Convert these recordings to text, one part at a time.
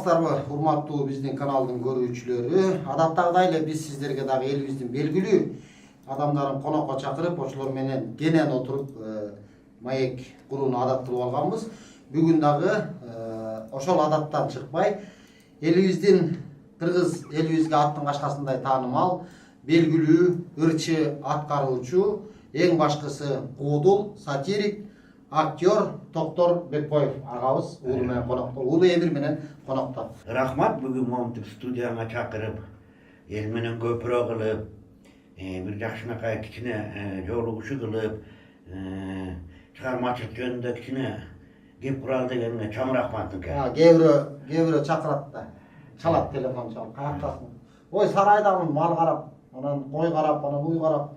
саламатсыздарбы, урматтуу биздин каналдын көрүүчүлөрү. Адаттагыдай эле биз сиздерге дагы элибиздин белгилүү адамдарын конокко чакырып, ошолор менен кенен отуруп маек курууну адат кылып алганбыз. Бүгүн дагы ошол адаттан чыкпай элибиздин кыргыз элибизге аттын кашкасындай таанымал, белгилүү ырчы аткаруучу, эң башкысы куудул, сатирик, актер Токтор Бекбоев агабыз уулу менен конокто, уулу Эмир менен конокто. Рахмат, бүгүн момтип студияңа чакырып, эл менен көпүрө кылып, бир жакшынакай кичине жолугушуу кылып, чыгармачылык жөнүндө кичине кеп куралы дегениңе чоң рахмат. Кээ бирөө чакырат да. Чалат телефон чалып, каяктасың? Ой, сарайдамын, мал карап, анан кой карап, анан уй карап.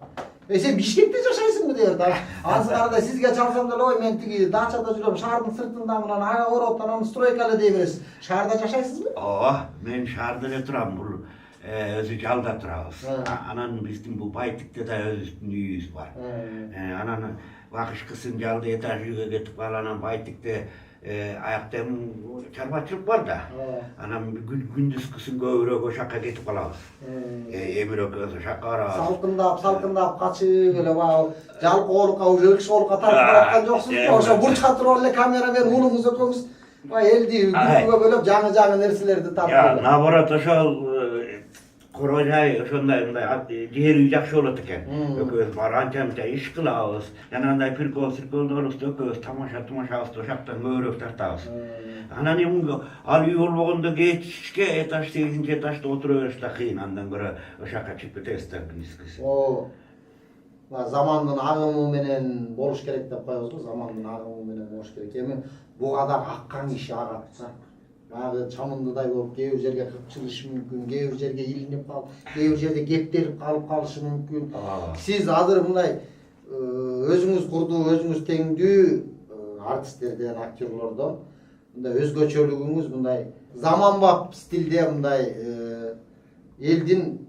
Сен Бишкекте жашайсыңбы дейт. Азыр арада сизге чалсам деле, ой, мен тиги дачада жүрөм, шаардын сыртындамын, ага ороп, анан стройка эле дей бересиз. Шаарда жашайсызбы? Мен шаарда эле турам, бул өзү жалда турабыз. Анан биздин бул Байтикте да өзүбүздүн үйүбүз бар. Анан акышкысын жалда этаж үйгө кетип калып, анан Байтикте аякта чарбачылык бар да. Анан күндүзгүсүн көбүрөөк ошол жака кетип калабыз. Эмир экөөбүз ошол жака барабыз. Салкындап качып эле баягы жалкоолукка уже ыкшоолукка тартып бараткан жоксузбу? Ошо бурчка туруп эле камерамен уулуңуз экөөңүз элди күлкүгө бөлөп жаңы нерселерди тартып. Наоборот, ошол Корожай ошондой жери жакшы болот экен. Экөөбүз бар анча иш кылабыз. Жана андай прикол-сирколдорубузду экөөбүз тамашабызды ошол жактан көбүрөөк тартабыз. Анан ал үй болбогондо кечке этаж 8-чи этажда отура бериш да кыйын, андан көрө ошол жака чыгып кетебиз да күндүзгүсү. Замандын агымы менен болуш керек деп коебузбу? Замандын агымы менен болуш керек. Эми буга да аккан киши агат. Баягы чамындыдай болуп, кээ бир жерге кыпчылышы мүмкүн, кээ бир жерге илинип калып, кээ бир жерде кептелип калышы мүмкүн. Сиз азыр мындай өзүңүз курдуу, өзүңүз теңдүү артисттерден, актерлордон мындай өзгөчөлүгүңүз мындай заманбап стилде мындай элдин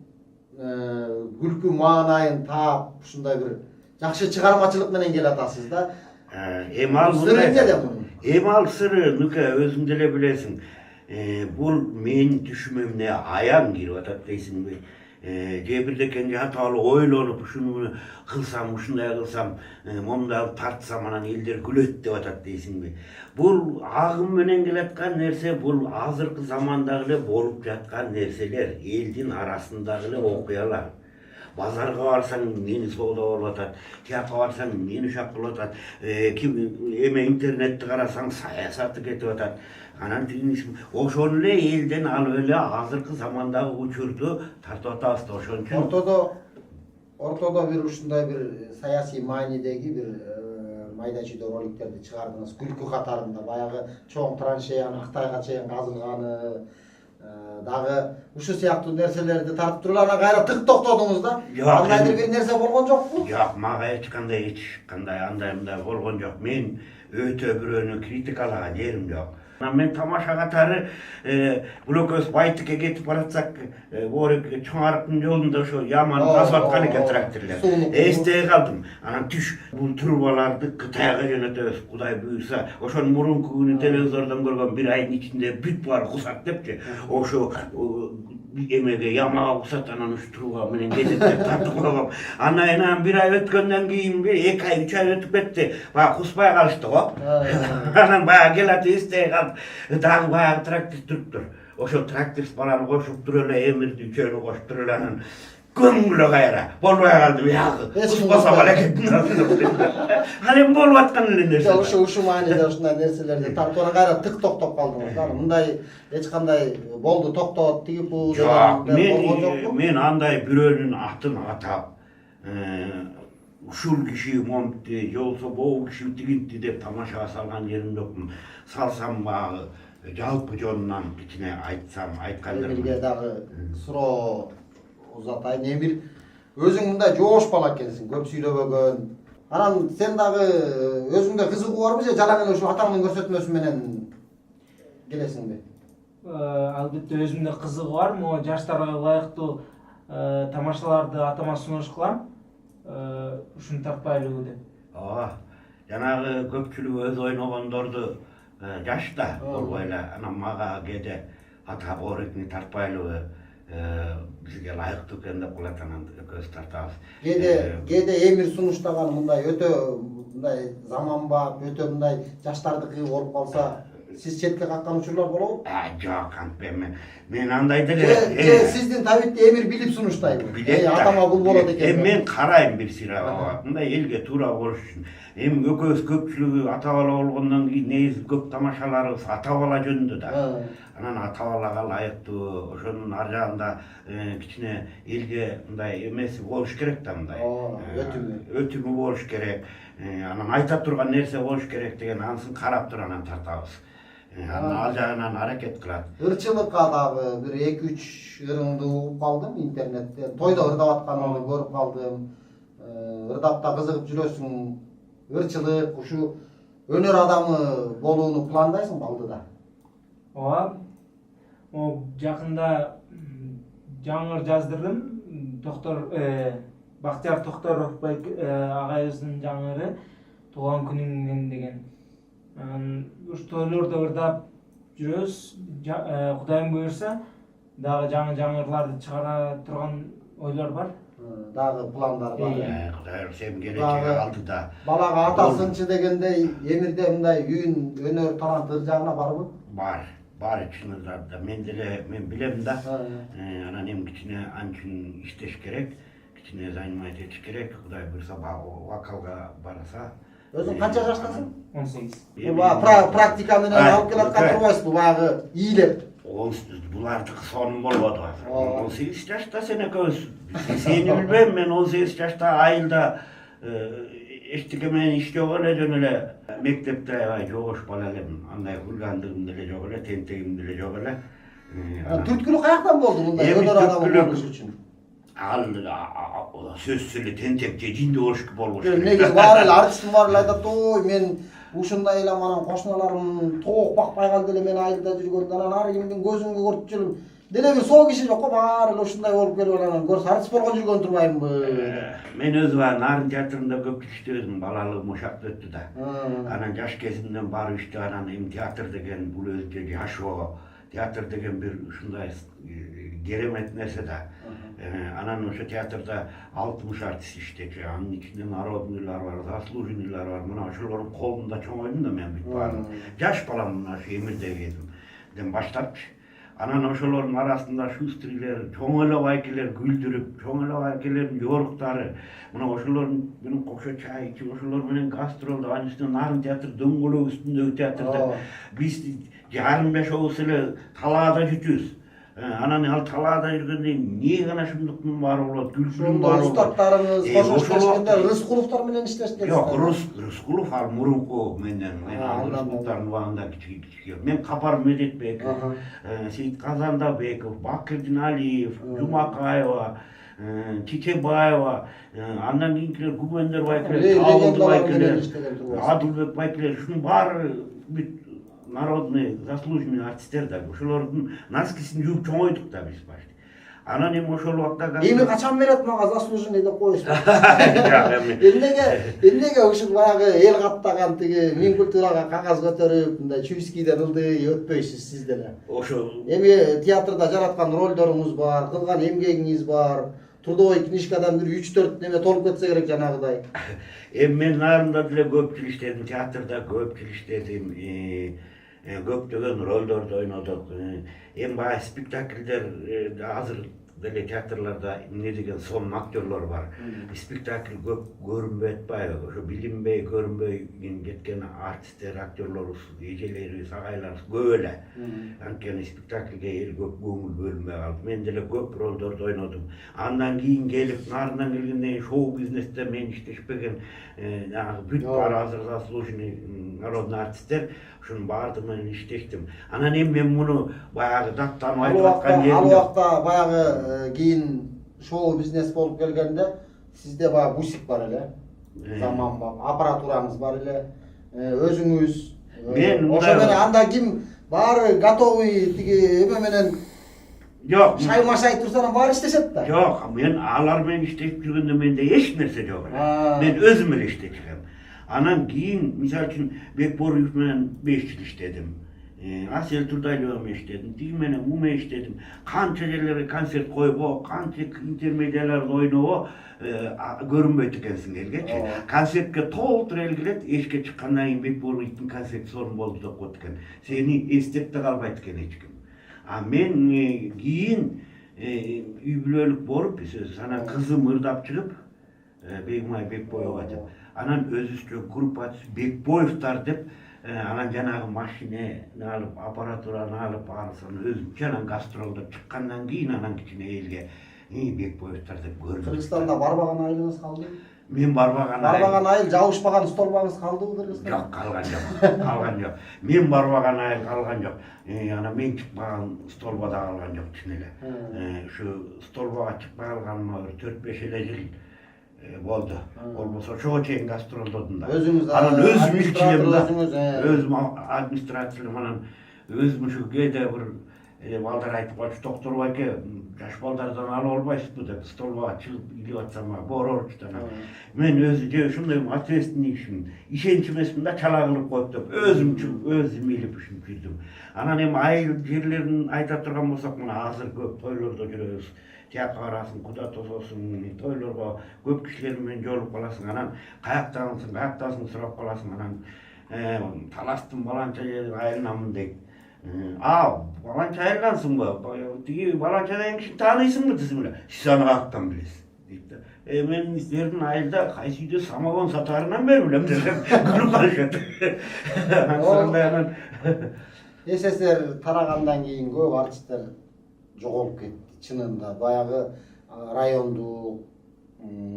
күлкү маанайын таап, ушундай бир жакшы чыгармачылык менен келатасыз да. Эми ал сыры, нука өзүң деле билесиң. Бул менин түшүмөмө аян кирип атат дейсиңби? Же бирдекени жатып алып ойлонуп, ушуну кылсам, ушундай кылсам, момундай тартсам анан элдер күлөт деп атат дейсиңби? Бул агым менен келаткан нерсе, бул азыркы замандагы эле болуп жаткан нерселер, элдин арасындагы эле окуялар. Базарга барсаң мени соода болуп атат, тияка барсаң мени ушак болуп атат, эме интернетти карасаң саясаты кетип атат. Анан ошону эле элден алып эле азыркы замандагы учурду тартып атабыз да, ошон үчүн. Ортодо бир ушундай бир саясий маанидеги бир майда чүйдө роликтерди чыгардыңыз, күлкү катарында, баягы чоң траншеяны Кытайга чейин казылганы, дагы ушу сыяктуу нерселерди тартып туруп анан кайра тык токтодуңуз да. Андайдыр бир нерсе болгон жокпу? Жок, мага эч кандай андай болгон жок. Мен өтө бирөөнү критикалаган жерим жок. Мен тамаша катары бул экөөбүз Байтикке кетип баратсак, Борик чоң арыктын жолунда ошо яман казып аткан экен тракторлор. Эстей калдым. Анан түш бул трубаларды Кытайга жөнөтөбүз, Кудай буйрса. Ошонун мурунку күнү телевизордон көргөн, бир айдын ичинде бүт баары кусат депчи. Ошо эмеге ямага кусат, анан ушу труба менен кетип тартып койгом. Анан бир ай өткөндөн кийин 2 ай 3 ай өтүп кетти. Баягы куспай калышты го. Анан баягы келат эстей калып, дагы баягы трактор туруптур. Ошо тракторист баланы кошуп туруп эле, Эмирди үчөөнү кошуп туруп эле анан көңүлө кайра болбой калды биягы. Куспаса балекеттин артында. Анан болуп аткан эле нерсе. Ушу мааниде ушундай нерселерди тартып анан кайра тык токтоп калдыңыз да. Мындай эч кандай болду, токтот, тигип бул болгон жокпу? Мен андай бирөөнүн атын атап, ушул киши момтти, же болбосо могу киши тигинти деп тамашага салган жерим жокмун. Салсам баягы жалпы жонунан кичине айткандыр. Эмирге дагы суроо узатайын. Эмир, өзүң мындай жоош бала экенсиң, көп сүйлөбөгөн. Анан сен дагы өзүңдө кызыгуу барбы же жалаң эле ушул атаңдын көрсөтмөсү менен келесиңби? Албетте өзүмдө кызыгуу бар. Могу жаштарга ылайыктуу тамашаларды атама сунуш кылам. Ушуну тартпайлыбы деп. Жанагы көпчүлүк өз ойногондорду жашта болбой эле, анан мага кээде ата оорукны тартпайлыгы бизге ылайыктуу экен деп кылат, анан экөөбүз тартабыз. Кээде эмир сунуштаган мындай өтө мындай заманбап, өтө мындай жаштардыкы болуп калса, сиз четке каккан учурлар болобу? Жок, антпен мен андай деле. Же сиздин табитти эмир билип сунуштайбы? Атама бул болот экен. Мен карайм бир сыйра. Мындай элге туура болуш үчүн. Эми экөөбүз көпчүлүгү ата бала болгондон кийин негизи көп тамашаларыбыз ата бала жөнүндө да. Анан ата балага ылайыктуу, ошонун ар жагында кичине элге мындай эмеси болуш керек да, мындай. Өтүмү болуш керек. Анан айта турган нерсе болуш керек деген ансын карап туруп анан тартабыз. Ал жагынан аракет кылат. Ырчылыкка дагы бир 2-3 ырыңды угуп калдым интернетте. Тойдо ырдап атканыңды көрүп калдым. Ырдап да кызыгып жүрөсүң. Ырчылык, ушу өнөр адамы болууну пландайсың алдыда? Ооба. Жакында жаңыр жаздырдым. Бактияр Токторов агайыбыздын жаңыры туулган күнүңдөн деген. Ушу тойлордо ырдап жүрөбүз. Кудайым буйрса, дагы жаңырларды чыгара турган ойлор бар. Дагы пландар бар. Кудай урса эми келечеги алдыда. Балага ата сынчы дегендей эмирде мындай үйүн өнөр талант ыр жагына барбы? Бар чынында. Мен билем да. Анан эми кичине анчын иштеш керек, кичине занимать этиш керек. Кудай буйрса вокалга барса. Өзүң канча жаштасың? 18. Практика менен алып келаткан турбайсызбы баягы ийлеп? Булардыкы сонун болбоду. 18 жашта сен экөөбүз. Сени билбейм, мен 18 жашта айылда эчтеке менен иш жок эле, жөн эле мектепте аябай жогош бала элем. Андай хулгандыгым деле жок эле, тентегим деле жок эле. Түрткүлүк каяктан болду мындай өнөр адамы болуш үчүн? Ал сөзсүз эле тентек же жинди болуш керек. Негизи бар эле артисттин баары эле айтат, ой мен ушундай эле анан кошуналарым тоок бакпай калды эле, мен айылда жүргөндө анан ар кимдин көзүңгө көрүп жүрүм. Деле бир соо киши жок го, баары эле ушундай болуп келип анан көрсө артист болгон жүргөн турбаймынбы? Мен өзү Нарын театрында көп иштебедим, балалыгым ошакта өттү да. Анан жаш кезимден барып иштеп, анан эми театр деген бул өзүнчө жашоо, театр деген бир ушундай керемет нерсе да. Анан ошо театрда 60 артист иштечү. Анын ичинде народныйлар бар, заслуженныйлар бар. Мына ошолордун колунда чоңойдум да мен бүт баарын. Жаш балам мына ошо эмирде келдим баштапчы. Анан ошолордун арасында шустрилер, чоң эле байкелер күлдүрүп, чоң эле байкелердин жоруктары, мына ошолордун менен кошо чай ичип, ошолор менен гастролдо, анын үстүнө Нарын театр дөңгөлөк үстүндөгү театрда биз 25 обуз эле талаада жүрчүбүз. Анан ал талаада жүргөндө эмне гана шындыктын баары болот, күлкүнүн баары болот. Устаттарыңыз кошо иштешкенде Рыскуловдор менен иштештиңиз? Жок, Рыскулов ал мурунку менен, мен ал Рыскуловдордун убагында кичи. Мен Капар Медетбеков, Сейит Казандабеков, Бакырдин Алиев, Жумакаева, Чечебаева, андан кийинкилер Губендер байкелер, Табылды байкелер, Адылбек байкелер, ушунун баары бүт народный заслуженный артисттер да. Ошолордун наскисин жууп чоңойдук да биз башты. Анан эми ошол убакта эми качан берет мага заслуженный деп коюшпу. Эмнеге ушул баягы эл каттаган тиги Минкультурага кагаз көтөрүп, мындай Чуйскийден ылдый өтпөйсүз сиз деле. Ошо эми театрда жараткан ролдоруңуз бар, кылган эмгегиңиз бар. Трудовой книжкадан бир 3-4 неме толуп кетсе керек жанагыдай. Эми мен Нарында деле көп жыл иштедим, театрда көп жыл иштедим. Көптөгөн ролдорду ойнодук. Эми баягы спектакльдер азыр деле театрларда эмне деген сонун актерлор бар. Спектакль көп көрүнбөй атпайбы? Ошо билинбей, көрүнбөй кеткен артисттер, актерлорубуз, эжелерибиз, агайларыбыз көп эле. Анткени спектакльге эл көп көңүл бөлүнбөй калды. Мен деле көп ролдорду ойнодум. Андан кийин келип, Нарындан келгенден шоу бизнесте мен иштешпеген бүт бар азыр заслуженный народный артисттер, ушунун баардыгы менен иштештим. Анан эми мен муну баягы даттанып айтып аткан жерим. Ал убакта баягы кийин шоу бизнес болуп келгенде сизде баягы бусик бар эле. Заман бар, аппаратураңыз бар эле. Өзүңүз ошо менен анда ким баары готовый тиги эме менен жок, шай-машай турса анан баары иштешет да. Жок, мен алар менен иштешип жүргөндө менде эч нерсе жок эле. Мен өзүм эле иштечүм. Анан кийин, мисалы үчүн, Бекборуев менен 5 жыл иштедим. Asel Turdaylığımı işledim, Digmene Mume işledim. Kança yerlere konser koyup o, kança intermedialarda oynup o, görünbeyt ekensin elgeçi. Konsertke toltur elgilet, eşke çıkkandan keyin bek bolu itin konsert sorun boldu da koyt eken. Seni estetde kalbayt eken eçkim. Men giyin übülölük borup, sana kızım ırdap çıkıp, Begmay Bekboy'a dep. Anan özüstü grup atışı Bekboyevtar dep, anan janagı maşine alıp, aparaturаны alıp, arısan özüm anan gastrolda çıkkandan keyin anan kichine elge Bekboyevtar dep görmüştüm. Kırgızstanda barbagan ayılыңız kaldı? Men barbagan Barbagan ayıl жабышпаган столбаңыз калдыбы Кыргызстанда? Yok, kalgan yok. Kalgan yok. Men barbagan ayıl kalgan yok. Ana men çıkmagan stolbada kalgan yok çinele. Şu stolbaga çıkpa kalganıma 4-5 ele yıl boldu. Olmasa çoğu çeyin gastrolda. Özünüz anan özüm ilçilerimde. Özüm Özüm administrasiyalı anan özüm şu gede bir balдар айтып koymuş doktor var ki yaş baldardan alı olmayız dep stolbaga çıkıp gidiyor atsam bororçtan. Men özü şundayım atrestin işim. İşençimesinde de çala kılıp koyup dep özüm çıkıp özüm ilip işim girdim. Anan hem ayıl yerlerin ayta turgan bolsak mına hazır köp toylarda жүрөбүz. Tiyatro arasın, kuda tozosun, toylarga köp kişiler bilen jolup kalasın anan kayaktasın surap kalasın anan talastım balança ayılnamın deyip. Balança ayılgansın mı? Tigi balançadan kişi tanıysın mı dizimle? Siz ana kayaktan bilesiz. Men isterin ayılda kaysi uyda samagon satarından beri bilem dedim. Gülüp karışadı. SSR taragandan keyin көп артисттер жогolup кетти. Чынында баягы райондук,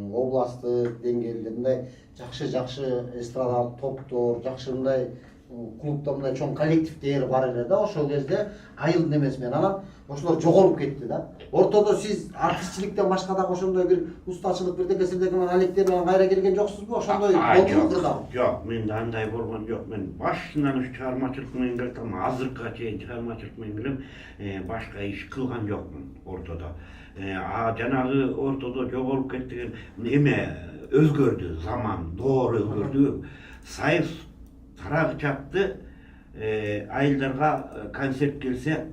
областтык деңгээлде жакшы эстрадалык топтор, жакшы мындай клубда мындай чоң коллективдер бар эле да. Ошол кезде айыл немеси менен анан ошолор жогolup кетти да. Ортодо сиз артистчиликтен башка дагы ошондой бир устачылык бирдеке сирдеке менен алектер менен кайра келген жоксузбу? Ошондой болдубу кырда? Жок, менде андай болгон жок. Мен башынан уш чыгармачылык менен келдим. Азыркыга чейин чыгармачылык менен келем. Башка иш кылган жокмун ортодо. Жанагы ортодо жогolup кетти эме өзгөрдү, заман, доор өзгөрдү. Сайыс тарагы чапты, айылдарга концерт келсе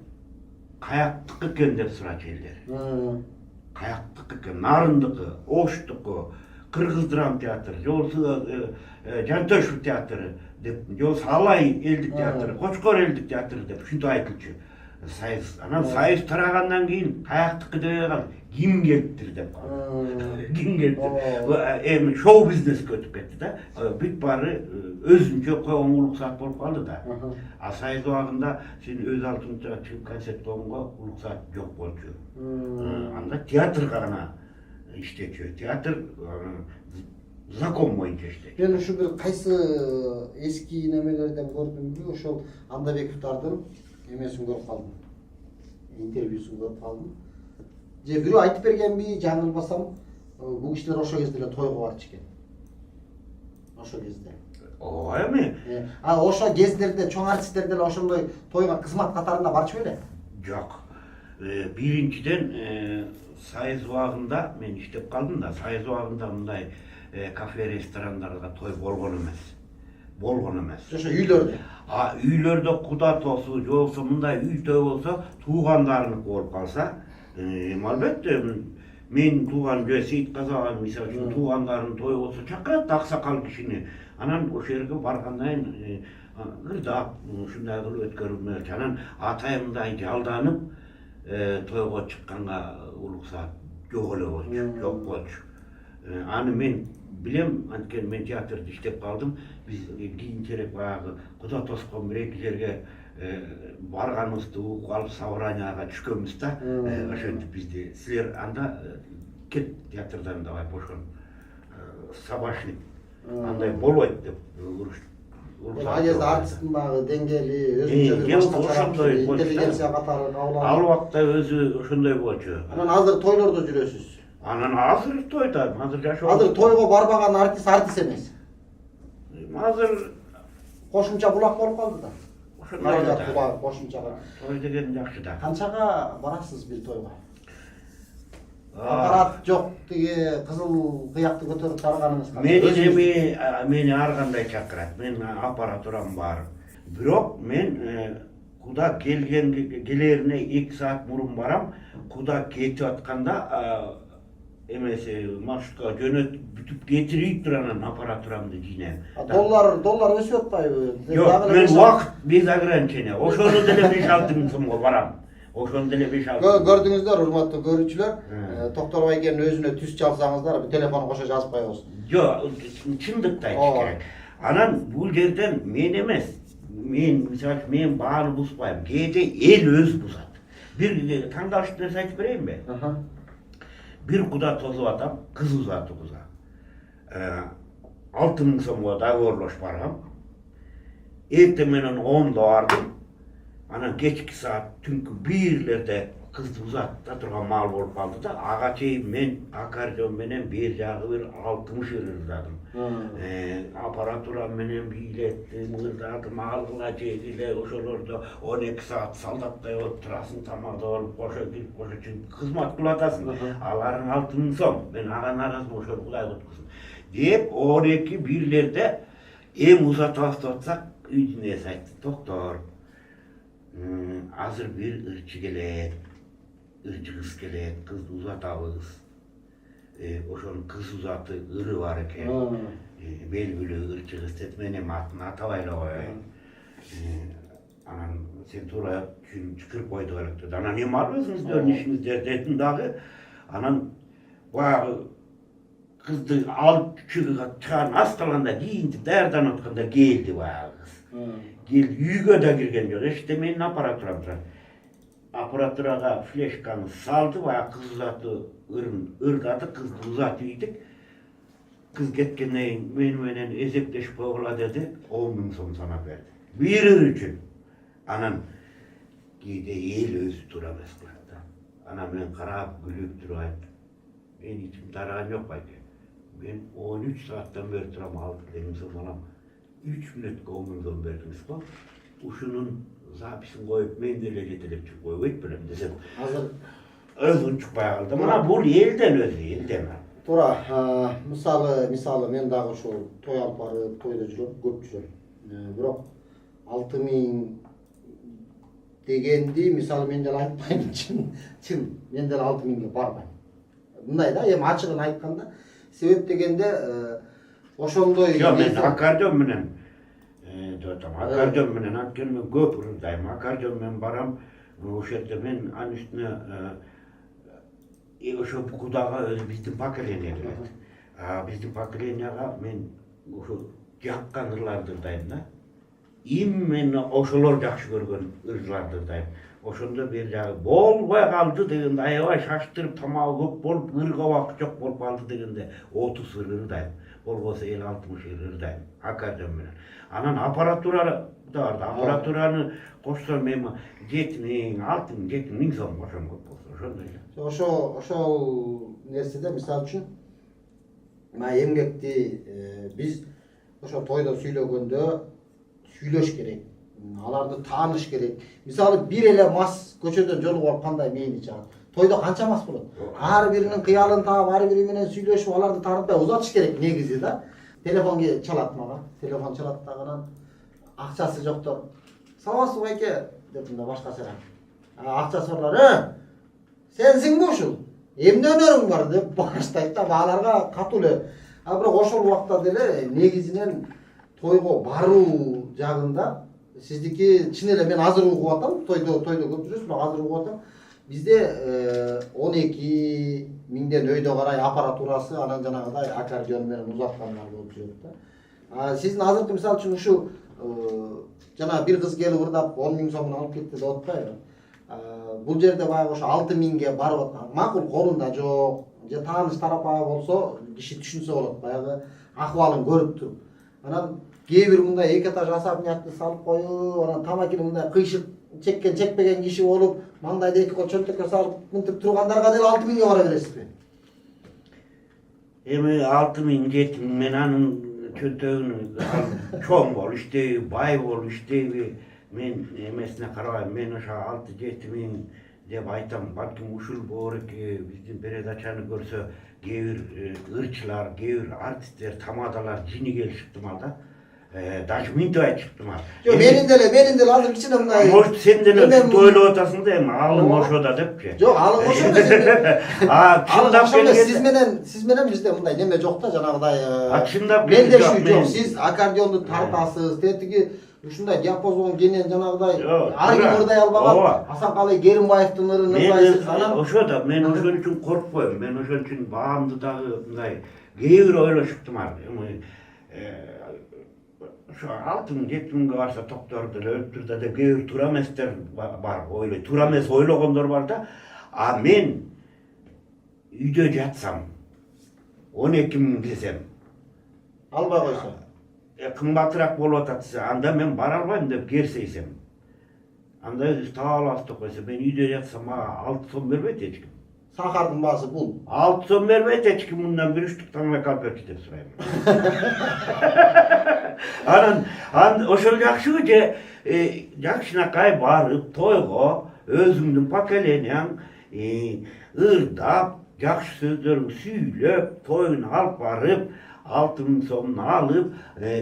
каяктыкы экен деп сурачу элдер. Каяктыкы экен, Нарындыкы, Оштукы, Кыргыз драм театры, жолсу Жантөшев театры деп, жолсу Алай элдик театры, Кочкор элдик театры деп ушинтип айтылчу. Сайыс, анан сайыс тарагандан кийин каяктыкы дебей калды, ким келиптир деп калды. Ким келиптир? Эми шоу бизнеске өтүп кетти да. Бүт баары өзүнчө койгон уруксаат болуп калды да. Сайыс убагында сен өз алдыңда чыгып концерт койгонго уруксаат жок болчу. Анда театрга гана иштечү. Театр закон боюнча иштейт. Мен ушу бир кайсы эски немелерден көрдүмбү, ошол Андабековдардын эмесин көрүп калдым. Интервьюсун көрүп калдым. Же бирөө айтып бергенби, жаңылбасам, бул кишилер ошол кезде эле тойго барчу экен. Ошол кезде. Эми? Ошол кездерде чоң артисттер деле ошондой тойго кызмат катарында барчу беле? Жок. Биринчиден сайыз убагында мен иштеп калдым да, сайыз убагында мындай кафе ресторандарга той болгон эмес. Ошо үйлөрдө. Үйлөрдө куда тосу, же болсо мындай үй той болсо, туугандарыныкы болуп калса, албетте мен тууган же Сейит Казаган мисалы үчүн туугандарынын тою болсо чакырат аксакал кишини. Анан ошол жерге баргандан кийин ырдап ушундай кылып өткөрүп, анан атайымдай жалданып тойго чыкканга уруксаат жок эле болчу, жок болчу. Аны мен билем, анткени мен театрда иштеп калдым. Биз кийинчерээк баягы куда тоскон бир-эки жерге барганыбызды угуп алып собранияга түшкөнбүз да. Ошентип бизди силер анда кет театрдан давай бошон собашник андай болбойт деп урушту. Ал кезде артисттин багы деңгээли өзүнчө ошондой интеллигенция катары кабыл алып. Ал убакта өзү ошондой болчу. Анан азыр тойлордо жүрөсүз. Анан азыр тойда, азыр жашоо. Азыр тойго барбаган артист эмес. Азыр кошумча булак болуп калды да. Ошондой да. Кошумчага. Той деген жакшы да. Канчага барасыз бир тойго? Аппарат жок, тиги кызыл кыякты көтөрүп барганыңыз канча? Мени ар кандай чакырат. Мен аппаратурам бар. Бирок мен kuda gelerine 2 saat murun baram. Kuda ketip atkanda emesi marşrutka jönöt бүтүp getirip duran aparaturamdı yine. Dollar ösüp atpayбы? Yok, men vakt без ограничения. Ошону деле 5-6 сомго барам. Ошону деле 5-6. Gördüңүздөр, урматтуу көрүүчүлөр, Токтор Байгенин өзүнө түс чалсаңыздар, бу телефон кошо жазып коебуз. Жок, чындыкты айтыш керек. Анан бул жерден мен эмес, мисалы мен бааны бузбайм. Кээде эл өз бузат. Бир таңдалыштуу нерсе айтып берейинби? Bir kuda tozub atam, kız uzatı kuza. 6.000 so'mga dogovorlash bargam. Ertemenen 10'da vardım. Ana kechki saat tunki 1'lerde kızdı uzatda turgan mal bolup kaldı da agaçey men akarjon menen bir jagı bir 60 ırırdadım. Aparatura menen bilettim, ırdadım, algıla jegile oşolorda 12 saat saldatтай oturasın, tamada olup koşa girip koşa çıkıp kızmat kulatasın. Aların 6.000 so'm, men agan arasın oşol kulay kutkuzun. Deyip 12 1'lerde uzatı atsak üyüne saytı. Doktor, azır bir ırçı gelet, ırçı kız gelet, kız uzatabız. Oşonun kız uzatı ırı var eken, belgülü ırçı kız tetmenem atını atabayla koyayım. Anan sen turaya çıkırıp koydu gerekti. Anan ne malıyorsunuz diyor, işiniz dedim dağı. Anan bayağı kızdı alıp çıkan hastalığında giyindi, derden atkanda geldi bayağı kız. Geldi, yüge de girgen diyor. İşte benim aparaturam var. Aparaturaga fleşkanı saldı bayağı kız uzatı ırdadı, kız uzatıydık. Kız getkenden menen ezekleşip oğla dedi, 10.000 so'm sana verdi. Bir ır için. Anan giyde el özü duramaz kıldı. Anam ben karab gülüp durayım. Ben içim tarağım yok baydı. Ben 13 saatten beri duram aldı dedim sonra 3 minutga 10.000 so'm verdiniz ko. Uşunun zapisini koyup mendele getirip çıkıp koyup etmелем desem. Hazır Özün çıkpay kaldı. Mana bul elden özü elden. Тура, мисалы мен дагы ушул той алып барып, тойдо жүрөм, көп жүрөм. Бирок 6.000 дегенди мисалы мен деле айтпайм, чын мен деле 6.000ге барбайм. Мындай да, эми ачыгын айтканда, себеп дегенде ошондой Жок, мен аккордеон менен аккордеон менен анткени мен көп ырдайм. Аккордеон менен барам, ошол жерде мен анын үстүнө ошо кудага биздин поколение келет. Биздин поколениега мен ошо жаккан ырларды ырдайм да. Именно ошолор жакшы көргөн ырларды ырдайм. Ошондо бир жагы болбой калды дегенде аябай шаштырып тамагы көп болуп ыргабак жок болуп калды дегенде 30 ыр ырдайм. Болбосо 50-60 ыр ырдайм аккордеон менен. Анан аппаратура да бар. Аппаратураны кошсом мен 7.000, 6.000, 7.000 сом кошом көп болсо ошондой. Ошол нерседе мисалы үчүн эмгекти биз ошо тойдо сүйлөгөндө сүйлөш керек. Аларды тааныш керек. Мисалы бир эле мас көчөдөн жолугуп алып кандай мейли чыгат. Тойдо канча мас болот? Ар биринин кыялын таап, ар бири менен сүйлөшүп, аларды таанытпай узатыш керек негизи да. Телефон чалат мага. Телефон чалат дагынан акчасы жоктор. Саламатсызбы байке деп мында башкача. Акчасы барлар, сенсиңби ушул? Эмне өнөрүң бар деп баштайт да, аларга катуу эле. Бирок ошол убакта деле негизинен тойго баруу жагында сиздики чын эле мен азыр угуп атам, тойдо көп жүрөсүз, бирок азыр угуп атам. Бизде 12.000ден өйдө карай аппаратурасы, анан жанагыдай аккордеон менен узаткандар болуп жүрөт да. Сиздин азыркы мисалы үчүн ушу жана бир кыз келип ырдап 10.000 сомун алып кетти деп атпайбы? Бул жерде баягы ошо 6.000ге барып аткан. Макул колунда жок, же тааныш тарапа болсо киши түшүнсө болот, баягы акыбалын көрүп туруп. Анан кээ бир мындай 2 этаж особнякты салып коюп, анан тамакини мындай кыйшык чеккен чекпеген киши болуп, маңдайда 2 кол чөнтөккө салып мынтип тургандарга деле 6.000ге бара бересизби? Эми 6.000, 7.000 мен анын чөнтөгүн чоң бол иштейби, бай бол иштейби, мен эмесине карабайм. Мен ошо 6-7.000 деп айтам. Балким ушул боореки биздин передачаны көрсө, кээ бир ырчылар, кээ бир артисттер, тамадалар жини келишиптимал да. Даже мынтип айтышыптым. Жок, менин деле азыр кичине мындай. Может, сен деле шунтип ойлоп атасың да эми алың ошодо депчи. Жок, алың ошодо. Чындап келгенде сиз менен бизде мындай неме жок да, жанагыдай. Чындап Мендешүү жок. Сиз аккордеонду тартасыз, тетиги ушундай диапазон кенен жанагыдай ар ким ырдай албаган Асанкалы Керимбаевдин ырын ырдайсыз. Анан ошодо мен ошол үчүн коркпойм. Мен ошол үчүн баамды дагы мындай кээ бир ойлошуптум. Ошо 6-7 миңге барса токторду эле өлтүр да деп кээ бир туура эместер бар, ойлойт. Туура эмес ойлогондор бар да. А мен үйдө жатсам 12 миң десем албай койсо кымбатыраак болуп атат десе, анда мен бара албайм деп керсейсем. Анда өзү таап алабыз деп койсо, мен үйдө жатсам мага 6 сом бербейт эч ким. Сахардын баасы бул. 6 сом бербейт эч ким, мындан бир үчтүк таңбай калпетчи деп сурайм. Анан ошол жакшыбы же жакшынакай барып тойго өзүңдүн поколенияң ырдап, жакшы сөздөрүң сүйлөп, тоюн алып барып, 6 миң сомун алып,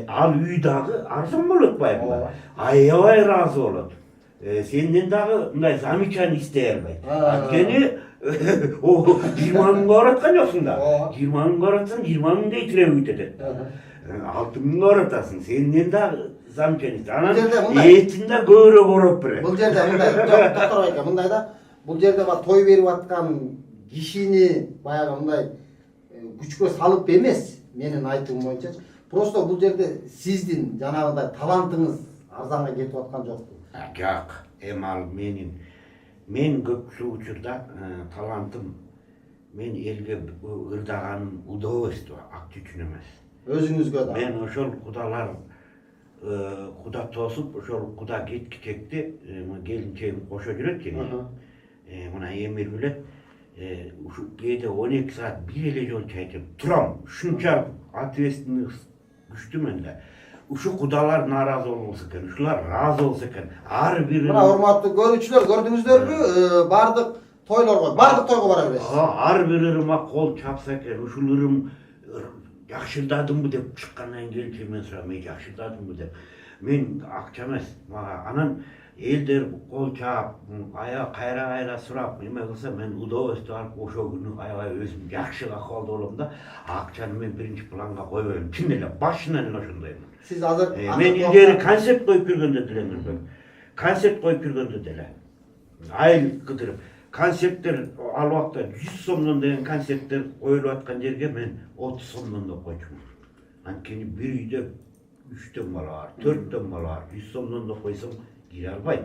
ал үй дагы арзан болуп атпайбы? Аябай ыраазы болот. Сенден дагы мындай замечание истей албайт. Анткени 20 миңге бараткан жоксуң да. 20 миңге баратсаң 20 миңдей тиреп өтөт. 6 миңге баратасың, сенден дагы замечание истей. Анан этин да көбүрөөк ороп берет. Бул жерде мындай, доктор байка, мындай да, бул жерде бак той берип аткан кишини баягы мындай күчкө салып эмес, менин айтуум боюнча. Просто бул жерде сиздин жанагыдай талантыңыз арзанга кетип аткан жокпу? Жок, эми ал мен көпчүлүк учурда талантым мен элге ырдаганым удовольствие, акча үчүн эмес. Өзүңүзгө да. Мен ошол кудалар куда тосуп, ошол куда кеткичекти келинчегим кошо жүрөт экен. Мына Эмир билет, ушу кээде 12 саат бир эле жол чай ичип турам. Ушунчалык ответственность күчтүү менде. Ушу кудалар нааразы болбосо экен, ушулар ыраазы болсо экен. Ар бирин. Мына урматтуу көрүүчүлөр, көрдүңүздөрбү? Бардык тойлорго, бардык тойго бара бересиз. Ар бир ырыма кол чапса экен, ушул ырым жакшырдадымбы деп чыккандан кийин келчимен сурайм, мен жакшырдадымбы деп. Мен акча эмес, мага анан элдер кол чаап, кайра сурап, эме кылса мен удовольствие алып ошол күнү аябай өзүм жакшы акыбалда болом да. Акчаны мен биринчи планга койбойм. Чын эле башынан эле ошондоймун. Сиз азыр мен илгери концерт коюп жүргөндө деле көргөм. Концерт коюп жүргөндө деле айыл кыдырып концерттер ал убакта 100 сомдон деген концерттер коюлуп аткан жерге мен 30 сомдон да койчумун. Анткени бир үйдө 3төн бала бар, 4төн бала бар. 100 сомдон да койсоң кире албайт.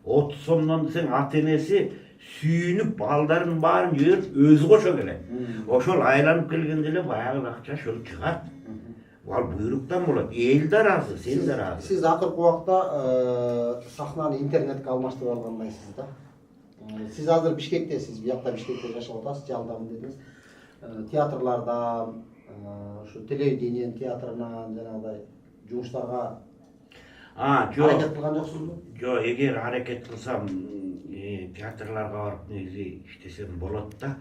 30 сомдон десең ата-энеси сүйүнүп балдарын баарын жиберип өзү кошо келет. Ошол айланып келгенде эле баягы акча ошол чыгат. Ал буйруктан болот. Эл да ыраазы, сен да ыраазы. Сиз акыркы убакта сахнаны интернетке алмаштырып алгандайсыз да. Сиз азыр Бишкектесиз, биякта Бишкекте жашап атасыз, жалдамын дедиңиз. Театрларда, ушу телевидение театрынан жанагыдай жумуштарга жок. Аракет кылган жоксузбу? Жок, эгер аракет кылсам, театрларга барып негизи иштесем болот да.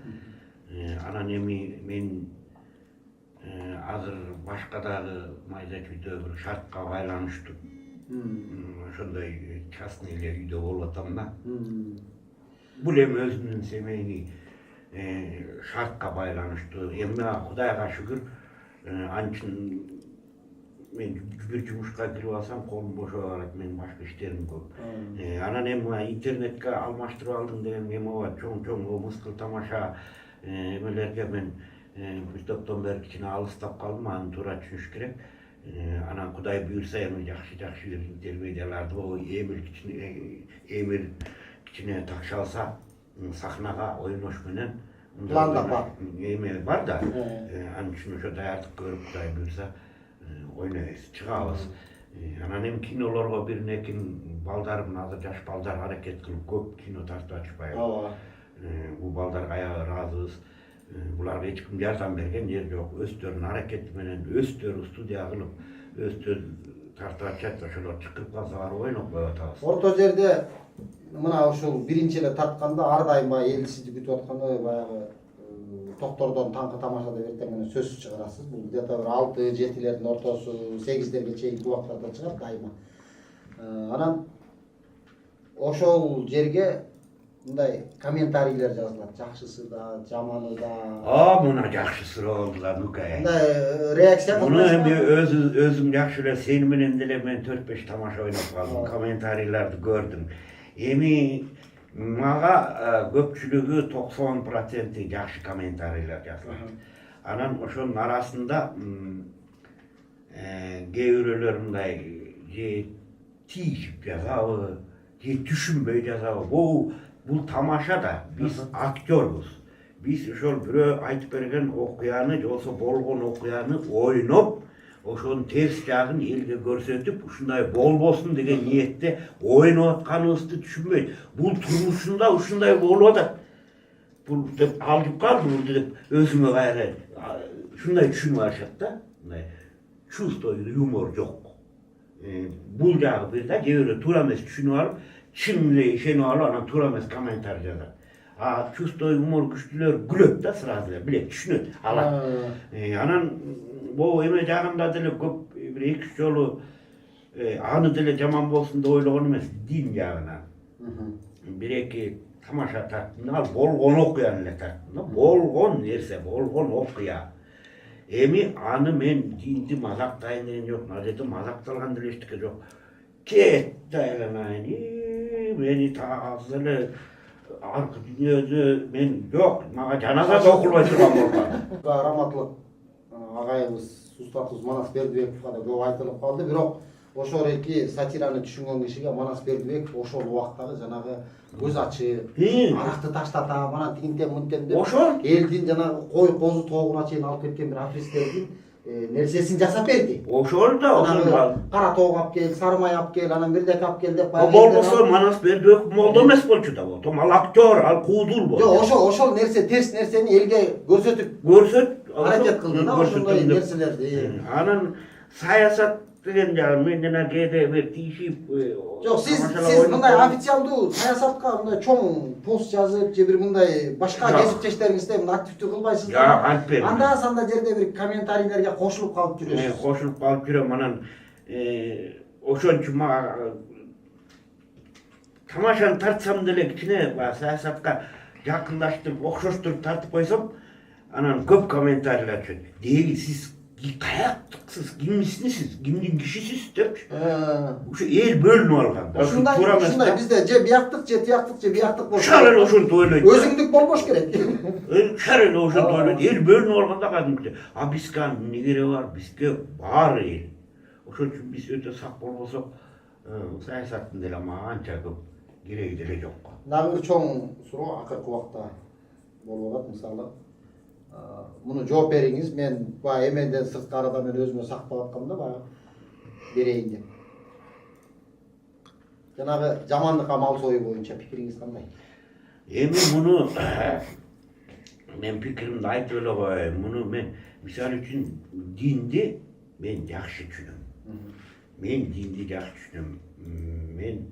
Анан эми мен азыр башка дагы майда чүйдө бир шартка байланыштуу ошондой частный эле үйдө болуп атам да. Бул эми өзүмдүн семейный шартка байланыштуу. Эми Кудайга шүгүр, анчын мен бир жумушка кирип алсам колум бошой калат, менин башка иштерим көп. Анан эми интернетке алмаштырып алдым деген эме бар, чоң мыскыл тамаша эмелерге мен бир топтон бери кичине алыстап калдым, аны туура түшүнүш керек. Анан Кудай буйрса эми жакшы бир интермедиаларды, Эмир кичине такшалса сахнага ойнош менен планда бар. Эме бар да. Анын үчүн ошо даярдык көрүп Кудай буйрса ойнойбуз, чыгабыз. Анан эми кинолорго бир-экин балдарым, азыр жаш балдар аракет кылып көп кино тартып атышпайбы. Ооба. Бул балдарга аябай ыраазыбыз. Буларга эч ким жардам берген жер жок. Өздөрүнүн аракети менен өздөрү студия кылып, өздөрү тартып атышат, ошолор чыкырып калса барып ойноп коюп атабыз. Орто жерде мына ушул биринчи эле тартканда ар дайым баягы эл сизди күтүп атканда баягы токтордон таңкы тамашада эртеңгени сөз чыгарасыз. Бул где-то бир 6-7лердин ортосу, 8лерге чейинки убактарда чыгат дайыма. Анан ошол жерге мындай комментарийлер жазылат. Жакшысы да, жаманы да. Мына жакшы суроо болду да Нука. Мындай реакция Муну эми өзүм жакшы эле сени менен деле мен 4-5 тамаша ойноп калдым. Комментарийлерди көрдүм. Эми мага көпчүлүгү 90% жакшы комментарийлер жазылат. Анан ошонун арасында кээ бирөөлөр мындай же тийишип жазабы, же түшүнбөй жазабы. Бул тамаша да биз актёрбуз. Биз ошол бирөө айтып берген окуяны же болсо болгон окуяны ойноп, ошонун терс жагын элге көрсөтүп, ушундай болбосун деген ниетте ойноп атканыбызды түшүнбөйт. Бул турмушунда ушундай болуп атат. Бул деп алып калды бул деп өзүмө кайра ушундай түшүнүп алышат да. Мындай чувство юмор жок. Бул жагы бир да кээ бирөө туура эмес түшүнүп алып, чын эле ишенип алып, анан туура эмес комментарий жазат. Чувство юмор күчтүүлөр күлөт да сразу эле, билет, түшүнөт, алат. Анан могу эме жагында деле көп бир 2-3 жолу аны деле жаман болсун деп ойлогон эмес, дин жагынан. 1-2 тамаша тарттым, ал болгон окуяны эле тарттым. Болгон нерсе, болгон окуя. Эми аны мен динди мазактайын деген жок, ал жерде мазакталган деле эчтеке жок. Кетти айланайын, мени азыр эле аркы дүйнөдө мен жок, мага жаназа да окулбай турган болгон. Раматлык агайыбыз Устатыбыз Манас Бердибековго да көп айтылып калды, бирок ошол эки сатираны түшүнгөн кишиге Манас Бердибеков ошол убактагы жанагы көз ачып, аракты таштата, мана тигинтен мынтен деп Ошол элдин жанагы кой козу тоогуна чейин алып кеткен бир афристердин нерсесин жасап берди. Ошол да, кара тоог алып кел, сары май алып кел, анан бирдек алып кел деп. Болбосо Манас Бердибеков молдо эмес болчу да болду. Ал актер, ал куудул болду. Жок, ошол нерсе, терс нерсени элге көрсөтүп аракет кылды да ошондой нерселерди. Анан саясат деген жагы мен жана кээде бир тийишип. Жок, сиз мындай официалдуу саясатка мындай чоң пост жазып, же бир мындай башка кесиптештериңизде мындай активдүү кылбайсызбы? Жок, антпейм. Анда-санда жерде бир комментарийлерге кошулуп калып жүрөсүз. Кошулуп калып жүрөм, анан ошон үчүн мага тамашаны тартсам деле кичине саясатка жакындаштырып, окшоштуруп тартып койсом, анан көп комментарийлер түшөт. Деги сиз каяктыксыз, кимисинисиз, кимдин кишисиз депчи. Ушу эл бөлүнүп алган. Ушундай бизде же бияктык, же тияктык, же бияктык болуп. Шаар эле ошентип ойлойт. Өзүңдүк болбош керек. Шаар эле ошентип ойлойт. Эл бөлүнүп алганда кадимки. Бизге эмне кереги бар? Бизге бар эл. Ошон үчүн биз өтө сак болбосок, саясаттын деле мага анча көп кереги деле жок. Дагы бир чоң суроо акыркы убакта болуп атат, мисалы муну жооп бериңиз, мен баягы эмеден сырткарыда мен өзүмө сактап аткам да баягы берейин деп. Жанагы жамандыкка мал сою боюнча пикириңиз кандай? Эми муну мен пикиримди айтып эле коеюн. Муну мен мисалы үчүн динди мен жакшы түшүнөм. Мен динди жакшы түшүнөм. Мен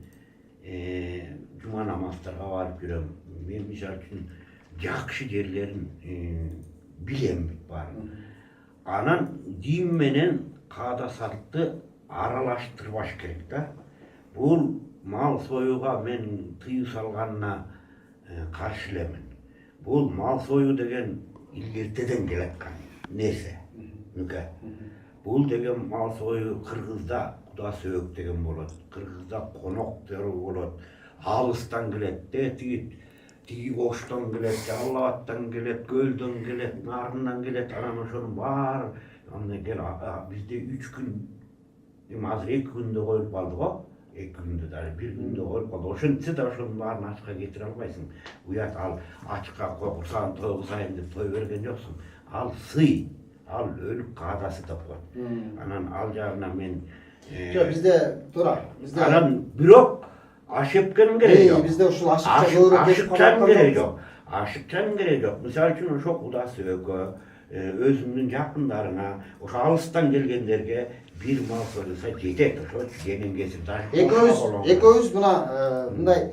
жума намаздарга барып жүрөм. Мен мисалы үчүн жакшы жерлерин билем баарын. Анан дин менен каада салтты аралаштырбаш керек да. Бул мал союга мен тыюу салганына каршы элемин. Бул мал сою деген илгертеден келаткан нерсе. Нүкө. Бул деген мал сою Кыргызда куда сөөк деген болот. Кыргызда коноктор болот. Алыстан келет, тиги Оштон келет, Жалал Абадтан келет, Көлдөн келет, Нарындан келет, анан ошонун баары анда кел бизде 3 күн, эми азыр 2 күндө коюп калды го. 2 күндө да 1 күндө коюп калды. Ошентсе да ошонун баарын ачыкка кетире албайсың. Уят ал ачыкка курсагын тойгузайын деп той берген жоксуң. Ал сый, ал өлүк каадасы деп коет. Анан ал жагынан мен бизде туура. Анан бирок ашыпкан кереги жок. Бизде ушул ашыкча көбүрөөк кетип калган кереги жок. Ашыкчан кереги жок. Мисалы үчүн ошо куда сөөккө, өзүңдүн жакындарыңа, ошо алыстан келгендерге бир мал союса жетет. Ошо жеңен кесип экөөбүз мына мындай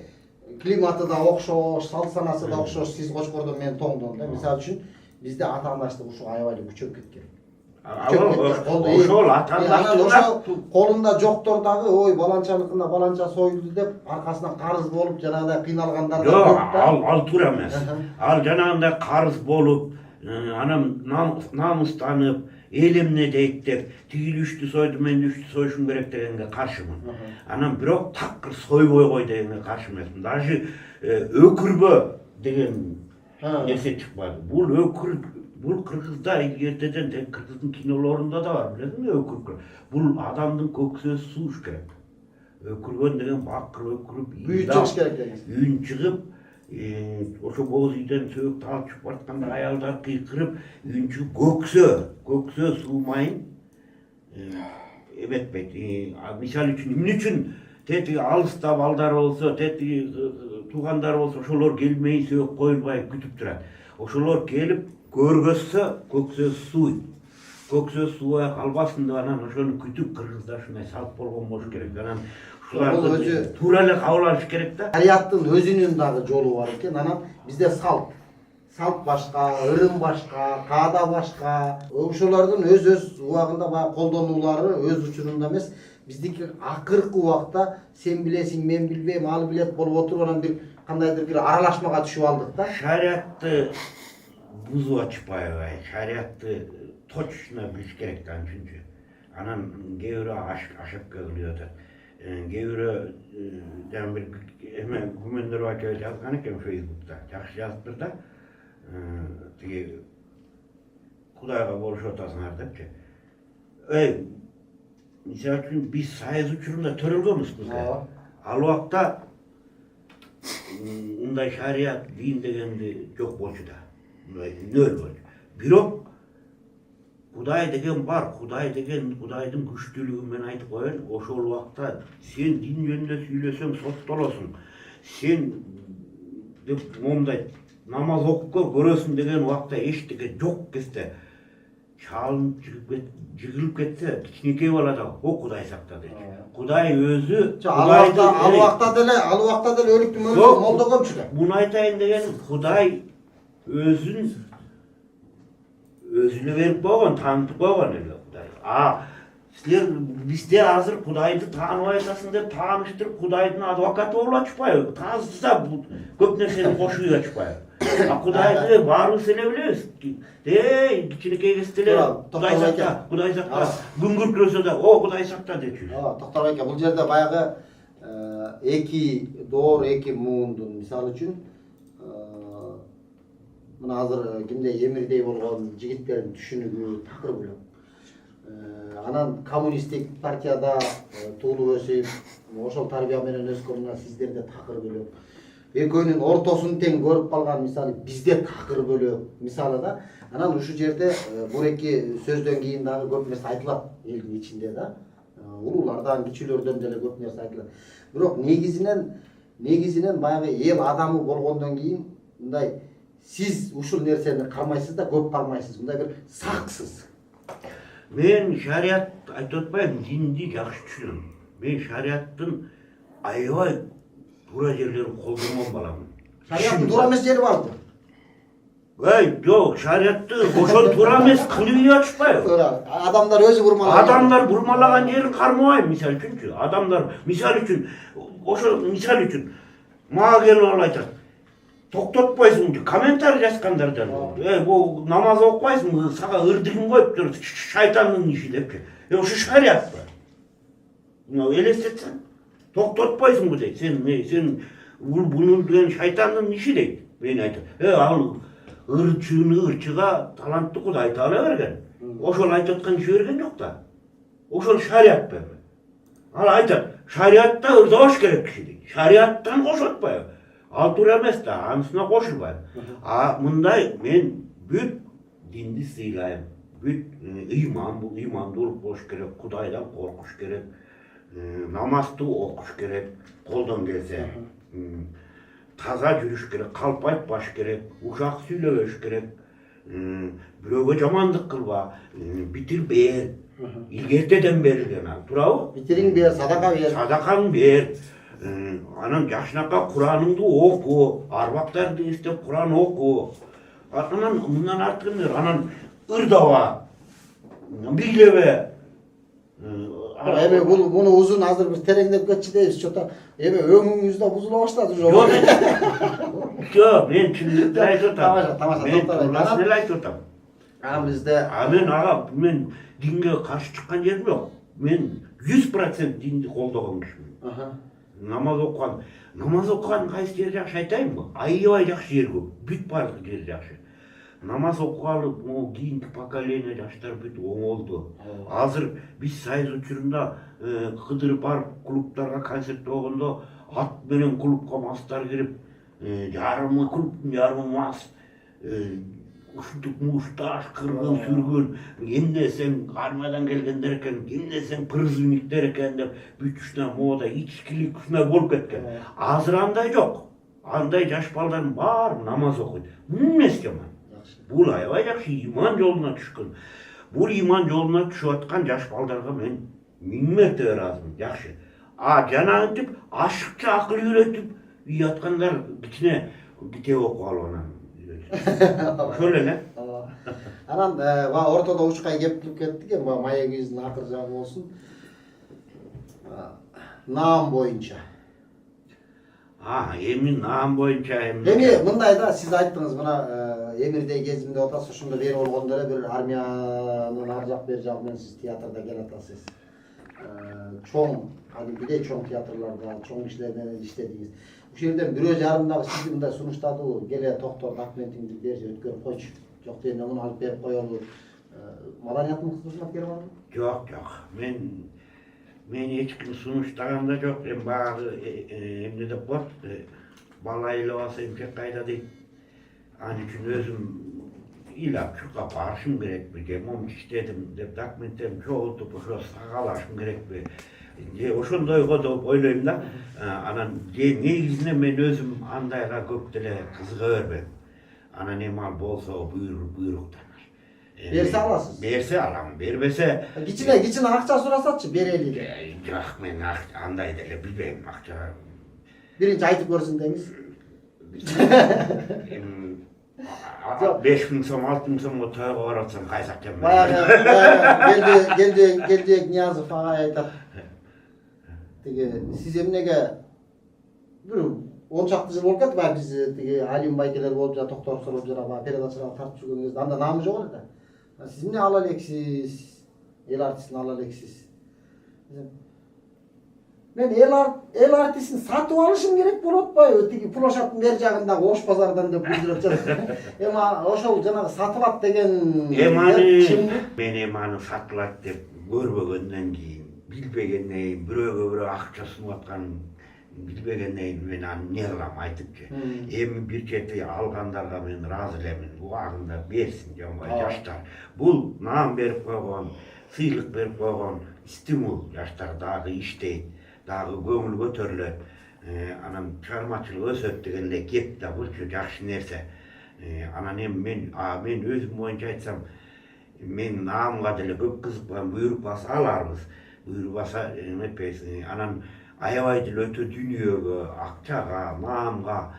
климаты да окшош, салт санасы да окшош, сиз Кочкордон, мен Тоңдон да. Мисалы үчүн Bizde atandaşlık uşu aябай күчөп кеткен. Ошол атандаштык колунда жоктор дагы ой баланчаныкында баланча союлду деп аркасынан карыз болуп жанагындай кыйналгандар да жок, көп да. ал туура эмес. Ал жанагындай карыз болуп, анан намыстанып, эл эмне дейт деп, тигил үчтү сойду, мен үчтү союшум керек дегенге каршымын. Анан бирок такыр сойбой кой дегенге каршы эмесмин. Даже өкүрбө деген нерсе чыкпады. Бул Кыргызда ертеден Кыргыздын кинолорунда да бар, билесиңби өкүркөр. Бул адамдын көксөзү сууш керек. Өкүргөн деген бакыр өкүрүп, Бүйүт чыгыш керек дегенсиз. үйүн чыгып, ошо боз үйдөн сөөктү алып чыгып баратканда аялдар кыйкырып, үйүн чыгып көксө суумайын эметпейт. Мисалы үчүн эмне үчүн тети алыста балдар болсо, тети туугандар болсо, ошолор келмей сөөк коюлбай күтүп турат. Ошолор келип көргөзсө көксөзү сууйт. Көксөзү суубай калбасын деп анан ошону күтүп Кыргызда ушундай салт болгон болуш керек. Анан ушуларды туура эле кабыл алыш керек да. Шариаттын өзүнүн дагы жолу бар экен. Анан бизде салт башка, ырым башка, каада башка. Ошолордун өз убагында баягы колдонулары өз учурунда эмес. Биздики акыркы убакта сен билесиң, мен билбейм, ал билет болуп отуруп анан бир кандайдыр бир аралашмага түшүп алдык да. Шариатты бузуп атышпайбы, шариатты точно билиш керек да үчүнчү. Анан кээ бирөө ошибка кылып атат. Кээ бирөө жана бир эме Гүмөндөр aka жазган экен Facebook'та. Жакшы жазыптыр да. Тиги Кудайга болушуп атасыңар депчи. Мисалы үчүн биз Союз учурунда төрөлгөнбүз да. Ал убакта мындай шариат, дин дегенди жок болчу да. Мындай нөл болчу. Бирок Кудай деген бар, Кудайдын күчтүүлүгүн мен айтып коеюн. Ошол убакта сен дин жөнүндө сүйлөсөң соттолосуң. Сен деп момундай намаз окуп көрөсүң деген убакта эчтеке жок кезде чалынып жыгылып кетсе, кичинекей бала да о Кудай сакта дейт. Кудай өзү ал убакта деле өлүктү молдогончу да. Муну айтайын деген Кудай өзүнө берип койгон, таанытып койгон эле Кудай. Силер бизде азыр Кудайды тааныбай атасың деп тааныштырып Кудайдын адвокаты болуп атышпайбы? Таза көп нерсени кошуп үйгө атышпайбы? Кудайды баарыбыз эле билебиз. Кичинекей кезде эле Кудай сакта, күн күркүрөсө да, о Кудай сакта депчүбүз. Токтор ака, бул жерде баягы эки доор, эки муундун мисалы үчүн мына азыр кимдей Эмирдей болгон жигиттердин түшүнүгү такыр бөлөк. Анан коммунисттик партияда туулуп өсүп, ошол тарбия менен өскөн сиздерде такыр бөлөк. Экөөнүн ортосун тең көрүп калган мисалы бизде такыр бөлөк мисалы да. Анан ушул жерде бул эки сөздөн кийин дагы көп нерсе айтылат элдин ичинде да. Улуулардан, кичүүлөрдөн деле көп нерсе айтылат. Бирок негизинен баягы эл адамы болгондон кийин мындай сиз ушул нерсени кармайсыз да, көп кармайсыз. Мындай бир саксыз. Мен шариат айтып атпайм, динди жакшы түшүнөм. Мен шариаттын аябай туура жерлерин колдомон баламын. Шариаттын туура эмес жери барбы? Жок, шариатты ошол туура эмес кылып үйгө атышпайбы? Адамдар өзү бурмалаган. Адамдар бурмалаган жерин кармабайм, мисалы үчүнчү. Адамдар мисалы үчүн, ошол мисалы үчүн мага келип алып айтат. Токтотпойсуң, комментарий жазгандардан. Бул намаз окупайсың, сага ырдыгын коюптур, шайтандын иши депчи. Ошо шариат бар. Элестетсең, токтотпойсуңбу дейт. Сен буну деген шайтандын иши дейт. Мен айтам. Ал ырчыга талантты Кудай таала берген. Ошол айтып аткан иши берген жок да. Ошол шариат берген. Ал айтат, шариатта ырдабаш керек киши дейт. Шариаттан кошотпайбы? Ал туура эмес да, анысына кошулбайм. Мындай мен бүт динди сыйлайм. Бүт ыймандуулук болуш керек, Кудайдан коркуш керек, намазды окуш керек, колдон келсе. Таза жүрүш керек, калп айтпаш керек, ушак сүйлөбөш керек. Бирөөгө жамандык кылба, битир бер. Илгертеден берилген ал, туурабы? Битириң бер, садака бер. Садакаң бер. Анан жашынака Кураныңды оку, арбактарды эстеп Куран оку. Анан мындан артыгы эмне? Анан ырдаба, бийлебе. Эми буну узун азыр биз тереңдеп кетчү дейбиз. Чото эми өңүңүз да бузула баштады уже. Жок, мен чындыкты айтып атам. Тамаша, Мен токтор. туурасына эле айтып атам. Бизде Мен динге каршы чыккан жерим жок. Мен 100% динди колдогон кишимин. Намаз окуган кайсы жери жакшы айтайынбы? Аябай жакшы жер көп. Бүт баардык жери жакшы. Намаз окугалы могу кийинки поколение жаштар бүт оңолду. Азыр биз Союз учурунда кыдырып барып клубтарга концерт болгондо ат менен клубка мастар кирип, жарымы клубтун жарымы мас. Ушунтип мушташ, кыргын, сүргүн, эмнесең армиядан келгендер экен, эмнесең призывниктер экен деп бүт ушундай мода, ичкилик ушундай болуп кеткен. Азыр андай жок. Андай жаш балдардын баары намаз окуйт. Эмнеси жаман? Бул аябай жакшы иман жолуна түшкөн. Бул иман жолуна түшүп аткан жаш балдарга мен 1000 мәртебе ыраазымын. Жакшы. Жанагынтип ашыкча акыл үйрөтүп уяткандар кичине китеп окуп алып анан. Ошол эле. Анан ортодо учкай кептирип кеттик, эми маегибиздин акыр жагы болсун. Наам боюнча. Эми наам боюнча эми мындай да, сиз айттыңыз, мына эмирдей кезимде атасыз, ошондо бери болгондо эле бир армиянын ар жак бери жагы менен сиз театрда келатасыз. Чоң, кадимкидей чоң театрларда, чоң кишилер менен иштедиңиз. Ушул жерден бирөө жарымдагы сизди мындай сунуштады, келе токтор документиңди берип өткөрүп койчу. Жок дегенде муну алып берип коелу. Маданиятыңыз кызмат берип алды? Жок. Мен эч ким сунуштаган да жок. Эми баягы эмне деп коет? Бала ыйлабаса эмчек кайда дейт. Анын үчүн өзүм ыйлап чуркап барышым керекпи, же момчу иштедим деп документтеримди чогултуп ошо сагалашым керекпи. Ошондойго деп ойлойм да. Анан негизинен мен өзүм андайга көп деле кызыга бербейм. Анан эми ал болсо буйруктан. Берсе аласыз? Берсе алам, бербесе кичине акча сурасатчы, берели деп. Жок, мен андай деле билбейм акча. Биринчи айтып көрсүн деңиз. 5000 сом, 6000 сомго тойго барып атсам кайсы акчам менен. Баягы келдек Ниязов агай айтат. Сиз эмнеге бир 10 чакты жыл болуп кетти, баягы биз Алим байкелер болуп жана Токтор Соров жана передачаларга тартып жүргөн кезде анда наамы жок эле да. Сиз эмне ала элексиз? Эл артистин ала элексиз. Мен эл артистин сатып алышым керек болуп атпайбы? Тиги площадтын бери жагындагы Ош базардан деп билдирип жатат. Эми ошол жанагы сатылат деген мен аны сатылат деп көрбөгөндөн кийин, билбегенден кийин, бирөөгө акча сунуп атканын билбегенден кийин мен аны эмне кылам айтыпчы. Эми бир чети алгандарга мен ыраазы элемин. Убагында берсин жамбай жаштар. Бул наам берип койгон, сыйлык берип койгон стимул. Жаштар дагы иштейт, дагы көңүл көтөрүлөт. Анан чыгармачылык өсөт дегенде кеп да, булчу жакшы нерсе. Анан эми мен өзүм боюнча айтсам, мен наамга деле көп кызыкпайм. Буйрукпаса аларбыз. Буйрукпаса эметпейбиз. Анан аябай деле өтө дүйнөгө, акчага, наамга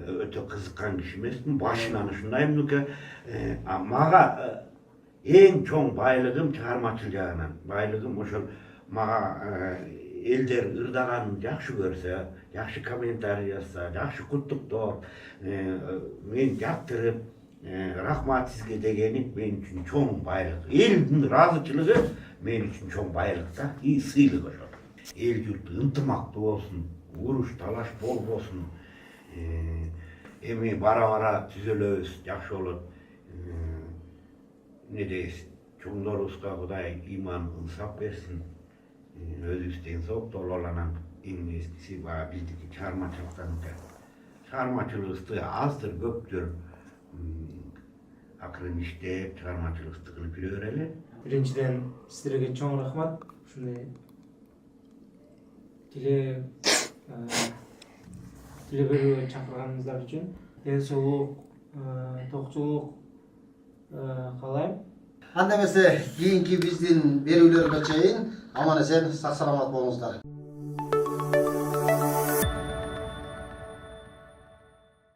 өтө кызыккан киши эмесмин. Башынан ушундаймын экен. Мага эң чоң байлыгым чыгармачыл жагынан. Байлыгым ошол мага элдер ырдаганын жакшы көрсө, жакшы комментарий жазса, жакшы куттуктоп, мен жактырып, рахмат сизге дегени мен үчүн чоң байлык. Элдин ыраазычылыгы мен үчүн чоң байлык да, сыйлык ошол. Эл журт ынтымактуу болсун, уруш талаш болбосун. Эми бара түзөлөбүз, жакшы болот. Не дейсиз, чоңдорубузга Кудай иман, ынсап берсин. Өзүбүз тең соктолол, анан эң эскиси баягы биздики чыгармачылыктан экен. Чыгармачылыгыбызды аздыр көптүр акырын иштеп, чыгармачылыкты кылып жүрө берели. Биринчиден сиздерге чоң рахмат. Ушундай тиле берүүгө чакырганыңыздар үчүн. Ден соолук, токчулук каалайм. Анда эмесе кийинки биздин берүүлөргө чейин аман эсен сак саламат болуңуздар.